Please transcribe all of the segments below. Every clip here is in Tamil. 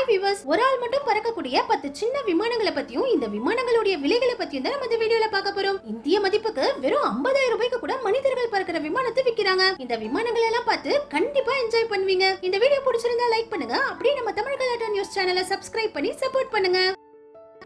ஹாய் வியூவர்ஸ், ஒரு ஆள் மட்டும் பறக்கக்கூடிய 10 சின்ன விமானங்களை பத்தியும் இந்த விமானங்களுடைய விலைகளை பத்தியும் தான் நம்ம இந்த வீடியோல பார்க்க போறோம். இந்திய மதிப்புக்கு வெறும் 50,000 ரூபாய்க்கு கூட மனிதர்கள் பறக்கிற விமானத்தை விக்கிறாங்க. இந்த விமானங்கள் எல்லாம் பார்த்து கண்டிப்பா என்ஜாய் பண்ணுவீங்க. இந்த வீடியோ பிடிச்சிருந்தா லைக் பண்ணுங்க. அப்படியே நம்ம தமிழ் கலாட்டா நியூஸ் சேனலை சப்ஸ்கிரைப் பண்ணி சப்போர்ட் பண்ணுங்க.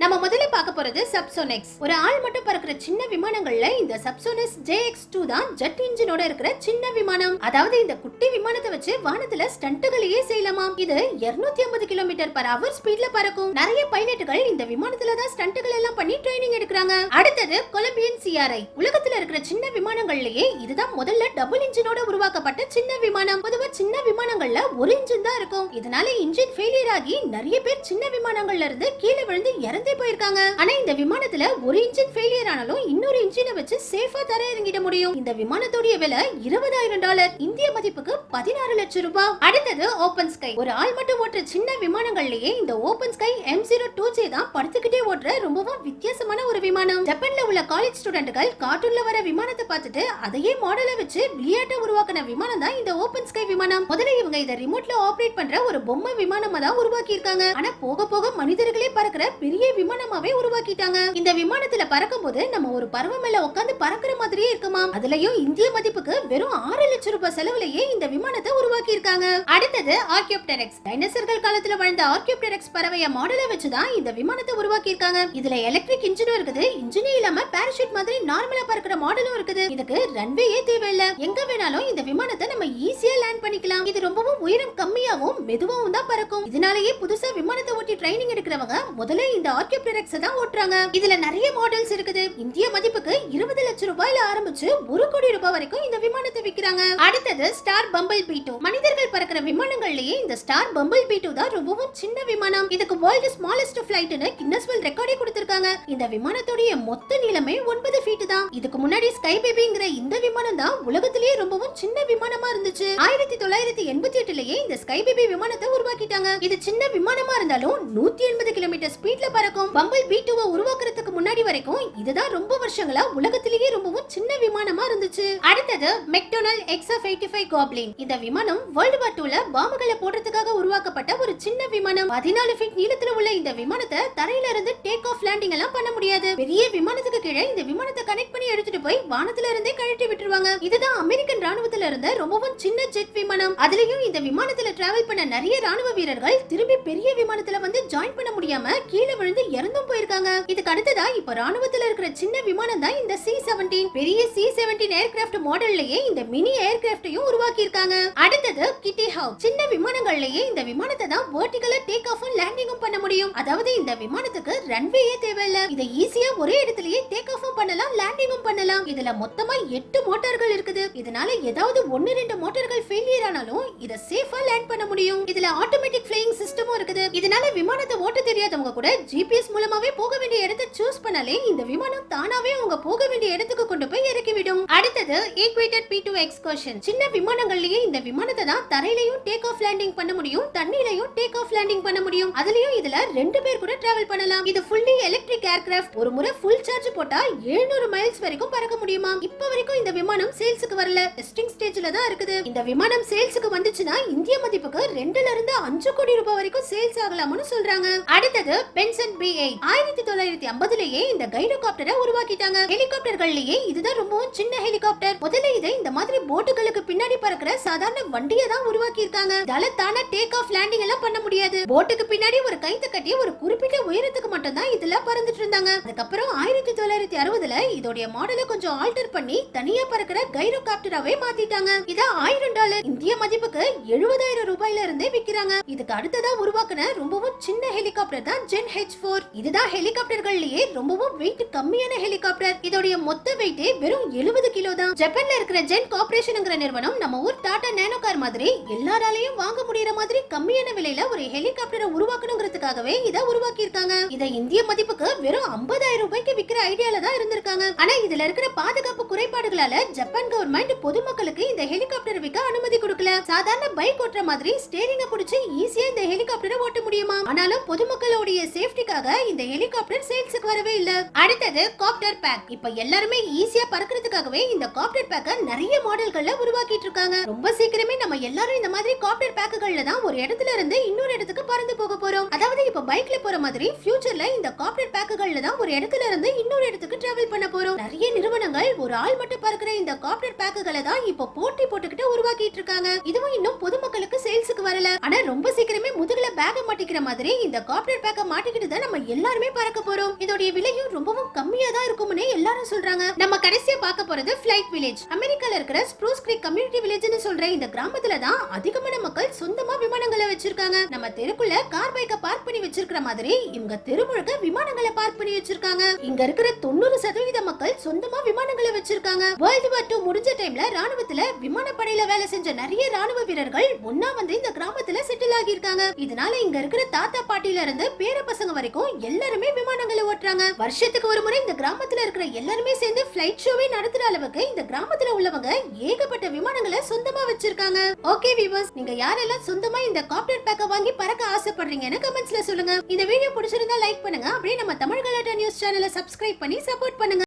நம்ம முதல்ல பார்க்க போறது சப்சோனிக்ஸ். ஒரு ஆள் மட்டும் பறக்கிற சின்ன விமானங்கள்ல இந்த சப்சோனிக்ஸ் JX2 தான் ஜெட் இன்ஜினோட இருக்கிற சின்ன விமானம். அதாவது இந்த குட்டி விமானத்தை வச்சு வானத்துல ஸ்டண்ட்களையே செய்யலாமாம். இது 250 km/h ஸ்பீட்ல பறக்கும். நிறைய பைலட்டுகள் இந்த விமானத்துல தான் ஸ்டண்ட்கள் எல்லாம் பண்ணி ட்ரைனிங் எடுக்கறாங்க. அடுத்தது கொலம்பியன் CRI. உலகத்துல இருக்கிற சின்ன விமானங்கள்லயே இதுதான் முதல்ல டபுள் இன்ஜினோட உருவாக்கப்பட்ட சின்ன விமானம். பொதுவா சின்ன விமானங்கள்ல ஒரு இன்ஜின் தான் இருக்கும். இதனால இன்ஜின் ஃபெயிலியர் ஆகி நிறைய பேர் சின்ன விமானங்கள்ல இருந்து கீழே விழுந்து இறந்து போயிருக்காங்க. ஆனா இந்த விமானத்துல ஒரு இன்ஜின் ஃபெயிலியர் ஆனாலும் இன்னொரு இன்ஜினை வச்சு சேஃபா தர இறங்கிட முடியும். இந்த விமானத்தோட விலை $20,000, இந்திய மதிப்புக்கு 16 லட்சம் ரூபாய். அடுத்தது ஓபன் ஸ்கை. ஒரு ஆள் மட்டும் ஓட்டுற சின்ன விமானங்கள்லயே இந்த ஓபன் ஸ்கை M02J தான் படுத்துக்கிட்டே ஓட்டுற ரொம்பவும் வித்தியாசமான ஒரு விமானம். ஜப்பான்ல உள்ள காலேஜ் ஸ்டூடெண்ட்கள் கார்ட்டூன்ல வர விமானத்தை பார்த்துட்டு அதையே மாடலா வச்சு விளையாட்ட உருவாக்கின விமானம் தான் இந்த ஓபன் ஸ்கை விமானம். முதல்ல இவங்க இதை ரிமோட்ல ஆபரேட் பண்ற ஒரு பொம்மை விமானமா தான் உருவாக்கி இருக்காங்க. ஆனா போக போக மனிதர்களே பறக்கிற பெரிய விமானமாவே உருவாக்கிட்டாங்க. இந்த விமானத்துல பறக்கும் போது நம்ம ஒரு பறவை மேல உட்கார்ந்து பறக்கிற மாதிரியே இருக்குமா. அதுலயும் இந்திய மதிப்புக்கு வெறும் 6 லட்சம் ரூபாய் செலவுலயே இந்த விமானத்தை உருவாக்கி இருக்காங்க. அடுத்தது ஆர்க்கியோப்டெரக்ஸ். டைனோசர்கள் காலத்துல வாழ்ந்த ஆர்க்கியோப்டெரக்ஸ் பறவைய மாடலை வச்சுதான் இந்த விமானத்தை உருவாக்கி இருக்காங்க. இதுல எலக்ட்ரிக் இன்ஜினும் இருக்குது. இன்ஜினே இல்லாம பாராசூட் மாதிரி நார்மலா பறக்கிற மாடலும் இருக்குது. இதுக்கு ரன்வேயே தேவையில்ல. எங்க வேணாலும் இந்த விமானத்தை நம்ம ஈஸியா லேண்ட் பண்ணிக்கலாம். இது ரொம்பவும் உயரம் கம்மியாவும் மெதுவாவும் தான் பறக்கும். இதனாலேயே புதுசா விமானத்தை ஓட்டி ட்ரைனிங் எடுக்கிறவங்க முதல்ல இந்த ஆர்க்கியோப்டெரக்ஸ் தான் ஓட்டுறாங்க. இதுல நிறைய மாடல்ஸ் இருக்குது. இந்திய மதிப்புக்கு 20 லட்சம் ரூபாயில ஆரம்பிச்சு 1 கோடி ரூபாய் வரைக்கும் இந்த விமானத்தை விக்கிறாங்க. அடுத்தது ஸ்டார் பம்பிள் பி2. மனிதர்கள் பறக்கிற விமானங்கள்லயே இந்த ஸ்டார் பம்பிள் பி2 தான் ரொம்பவும் சின்ன விமானம். இதுக்கு வேர்ல்ட் ஸ்மாலஸ்ட் ஃளைட்னு கின்னஸ் வேர்ல்ட் ரெக்கார்டே கொடுத்திருக்காங்க. இந்த விமானத்தோட மொத்த நீளமே 9 ஃபீட் தான். இதுக்கு முன்னாடி ஸ்கை பேபிங்கிற இந்த விமானம் தான் உலகத்திலேயே ரொம்பவும் சின்ன விமானமா இருந்துச்சு. 1988லயே இந்த ஸ்கை பேபி விமானத்தை உருவாக்கிட்டாங்க. இது சின்ன விமானமா இருந்தாலும் 180 கிலோமீட்டர் ஸ்பீட்ல பறக்கும். பம்பிள் பி2 உருவாக்குறதுக்கு முன்னாடி வரைக்கும் இதுதான் ரொம்ப வருஷங்களா உலகத்திலேயே ரொம்பவும் சின்ன விமானமா இருந்துச்சு. அடுத்தது மெக்டொனல்ட் XF-85 காப்லின். இந்த விமானம் வேர்ல்ட் வார் 2ல பாம்புகளை போடுறதுக்காக உருவாக்கப்பட்ட ஒரு சின்ன விமானம். 14 ஃபீட் நீளத்துல உள்ள இந்த விமானத்தை தரையில இருந்து டேக் ஆஃப் லேண்டிங் எல்லாம் பண்ண முடியாது. பெரிய விமானத்துக்கு கீழே இந்த விமானத்தை கனெக்ட் பண்ணி எடுத்துட்டு போய் வானத்துல இருந்தே கழட்டி விட்டுருவாங்க. இதுதான் அமெரிக்கன் ராணுவத்துல இருந்த ரொம்பவும் சின்ன ஜெட் விமானம். அதுலயும் இந்த விமானத்துல டிராவல் பண்ண நிறைய ராணுவ வீரர்கள் திரும்பி பெரிய விமானத்துல வந்து ஜாயின் பண்ண முடியாம கீழே விழுந்து இறந்தும் போயிருக்காங்க. இதுக்கு அடுத்ததா இப்ப ராணுவத்துல இருக்கிற சின்ன விமானம் தான் இந்த C-17. பெரிய C-17 ஏர்கிராஃப்ட் மாடல்லயே இந்த மினி ஏர்கிராஃப்டையும் உருவாக்கி இருக்காங்க. அடுத்தது கிட்டி ஹவ். சின்ன விமானங்கள்லயே இந்த விமானத்தை தான் வெர்டிகலா டேக் ஆஃப் அண்ட் லேண்டிங்கும் பண்ண முடியும். அதாவது இந்த விமானத்துக்கு ரன்வேயே தேவையில்ல. இதை ஈஸியா ஒரே இடத்துலயே டேக் ஆஃபும் பண்ணலாம், லேண்டிங்கும் பண்ணலாம். இதுல மொத்தமா 8 மோட்டார்கள் இருக்குது. இதனால ஏதாவது 1-2 மோட்டார்கள் ஃபெயிலியர் ஆனாலும் இத சேஃபா லேண்ட் பண்ண முடியும். இதுல ஆட்டோமேட்டிக் ஃளையிங் சிஸ்டமும் இருக்குது. இதனால விமானத்தை ஓட்ட தெரியாதவங்க கூட GPS மூலமாவே போக வேண்டிய இடத்தை சூஸ் பண்ணாலே இந்த விமானம் தானாவே அவங்க போக வேண்டிய இடத்துக்கு கொண்டு போய் இறக்கி விடும். அடுத்தது ஈக்வேட்டட் P2 எக்ஸ்கர்ஷன். சின்ன விமானங்கள்லயே இந்த விமானத்தை தான் தரையிலயும் டேக் ஆஃப் லேண்டிங் பண்ண முடியும், தண்ணிலையும் டேக் ஆஃப் லேண்டிங் பண்ண முடியும். அதுலயும் இதுல 2 பேர் கூட டிராவல் பண்ணலாம். இது ஃபுல்லி எலக்ட்ரிக் ஏர்கிராஃப்ட். ஒரு முறை ஃபுல் சார்ஜ் போட்டா 700 மைல்ஸ் வரைக்கும் பறக்க முடியுமா. இப்ப வரைக்கும் இந்த விமானம் சேல்ஸ்க்கு வரல, டெஸ்டிங் ஸ்டேஜ்ல தான் இருக்குது. இந்த விமானம் சேல்ஸ்க்கு வந்துச்சுன்னா இந்திய மதிப்புக்கு 2ல இருந்து 5 கோடி ரூபாய் வரைக்கும் சேல்ஸ் ஆகலாம்னு சொல்றாங்க. அடுத்தது பென்சன் B8. 1950லயே இந்த கைரோகாப்டரை உருவாக்கிட்டாங்க. ஹெலிகாப்டர்கள்லயே இதுதான் ரொம்பவும் சின்ன ஹெலிகாப்டர். முதல்ல இதை இந்த மாதிரி போட்டுகளுக்கு பின்னாடி பறக்கிற சாதாரண வண்டியை தான் உருவாக்கி இருக்காங்க. இதால தானா டேக் ஆஃப் லேண்டிங் எல்லாம் பண்ண முடியாது. போட்டுக்கு பின்னாடி ஒரு கைத்த கட்டி ஒரு குறிப்பிட்ட உயரத்துக்கு மட்டும் தான் இதுல பறந்துட்டு இருந்தாங்க. அதுக்கப்புறம் 1960ல இதோட மாடலை கொஞ்சம் ஆல்டர் பண்ணி தனியா பறக்கிற கைரோகாப்டராவே மாத்திட்டாங்க. இத $1000 இந்திய மதிப்புக்கு 70,000 ரூபாயில இருந்தே விக்கிறாங்க. இதுக்கு அடுத்ததா உருவாக்குன ரொம்பவும் சின்ன ஹெலிகாப்டர் தான் ஜென் H4. இதுதான் ஹெலிகாப்டர்கள்லயே ரொம்பவும் வெயிட் கம்மியான ஹெலிகாப்டர். இதோட மொத்த வெயிட் வெறும் 70 கிலோ தான். ஜப்பான்ல இருக்கிற ஜென் கார்ப்பரேஷன்ங்கற நிறுவனம் நம்ம ஊர் டாடா நேனோ கார் மாதிரி எல்லாராலையும் வாங்க முடியற மாதிரி கம்மியான விலையில ஒரு ஹெலிகாப்டரை உருவாக்கணும்ங்கிறதுக்காகவே இத உருவாக்கி இருக்காங்க. இத இந்திய மதிப்புக்கு வெறும் 50,000 ரூபாய்க்கு விக்கிற ஐடியால தான் இருந்திருக்காங்க. ஆனா இதுல இருக்கிற பாதுகாப்பு குறைபாடுகளால ஜப்பான் கவர்மெண்ட் பொதுமக்களுக்கு இந்த ஹெலிகாப்டர் விக்க அனுமதி கொடுக்கல. சாதாரண பைக் ஓட்டுற மாதிரி ஸ்டீரிங்க பிடிச்சு ஈஸியா இந்த ஹெலிகாப்டர் ஹெலிகாப்டரை ஓட்ட முடியுமா? ஆனாலும் பொதுமக்களுடைய சேஃப்டிக்காக இந்த ஹெலிகாப்டர் சேல்ஸுக்கு வரவே இல்ல. அடுத்தது காப்டர் பேக். இப்ப எல்லாருமே ஈஸியா பறக்கிறதுக்காகவே இந்த காப்டர் பேக்க நிறைய மாடல்கள்ல உருவாக்கிட்டு இருக்காங்க. ரொம்ப சீக்கிரமே நம்ம எல்லாரும் இந்த மாதிரி காப்டர் பேக்குகள்ல தான் ஒரு இடத்துல இருந்து இன்னொரு இடத்துக்கு பறந்து போக போறோம். அதாவது இப்ப பைக்ல போற மாதிரி ஃபியூச்சர்ல இந்த காப்டர் பேக்குகள்ல தான் ஒரு இடத்துல இருந்து இன்னொரு இடத்துக்கு டிராவல் பண்ண போறோம். நிறைய நிறுவனங்கள் ஒரு ஆள் மட்டும் பறக்கிற இந்த காப்டர் பேக்குகளை தான் இப்ப போட்டி போட்டுக்கிட்டு உருவாக்கிட்டு இருக்காங்க. இதுவும் இன்னும் பொதுமக்களுக்கு சேல்ஸுக்கு வரல. ஆனா ரொம்ப சீக்கிரமே முதுகுல பேக்க மாட்டிக்கிற மாதிரி இந்த காப்டர் பேக்க மாட்டிக்கிட்டு தான் நம்ம எல்லாருமே பறக்க போறோம். இதோட விலையும் ரொம்பவும் கம்மியா தான் இருக்கும்னு எல்லாரும் சொல்றாங்க. நம்ம கடைசியா பார்க்க போறது ஃபிளைட் வில்லேஜ். அமெரிக்கால இருக்கிற ஸ்ப்ரூஸ் கிரீக் கம்யூனிட்டி வில்லேஜ்னு சொல்ற இந்த கிராமத்துல தான் அதிகமான மக்கள் சொந்தமா விமானங்களை வச்சிருக்காங்க. நம்ம தெருக்குள்ள கார் பைக்க பார்க் பண்ணி வச்சிருக்கிற மாதிரி இவங்க தெரு முழுக்க விமானங்களை பார்க் பண்ணி வச்சிருக்காங்க. இங்க இருக்கிற 90% மக்கள் சொந்தமா விமானங்களை வச்சிருக்காங்க. வேர்ல்ட் வார் 2 முடிஞ்ச டைம்ல ராணுவத்துல விமானப்படையில வேலை செஞ்ச நிறைய ராணுவ வீரர்கள் ஒன்னா வந்து இந்த கிராமத்துல செட்டில் ஆகி இருக்காங்க. இதனால இங்க இருக்கிற தாத்தா பாட்டில இருந்து பேர பசங்க வரைக்கும் எல்லாருமே விமானங்களை ஓட்டுறாங்க. வருஷத்துக்கு ஒரு முறை இந்த கிராமத்துல இருக்கிற எல்லாருமே சேர்ந்து ஃபிளைட் ஷோவே நடத்துற அளவுக்கு இந்த கிராமத்துல உள்ளவங்க ஏகப்பட்ட விமானங்களை சொந்தமா வச்சிருக்காங்க. ஓகே வியூவர்ஸ், நீங்க யாரெல்லாம் சொந்தமா இந்த காப்டர் பேக்க வாங்கி பறக்க ஆசைப்படுறீங்கன்னு கமெண்ட்ஸ்ல சொல்லுங்க. இந்த வீடியோ பிடிச்சிருந்தா லைக் பண்ணுங்க. அப்படியே நம்ம தமிழ் கலாட்டா நியூஸ் சேனலை சப்ஸ்கிரைப் பண்ணி சப்போர்ட் பண்ணுங்க.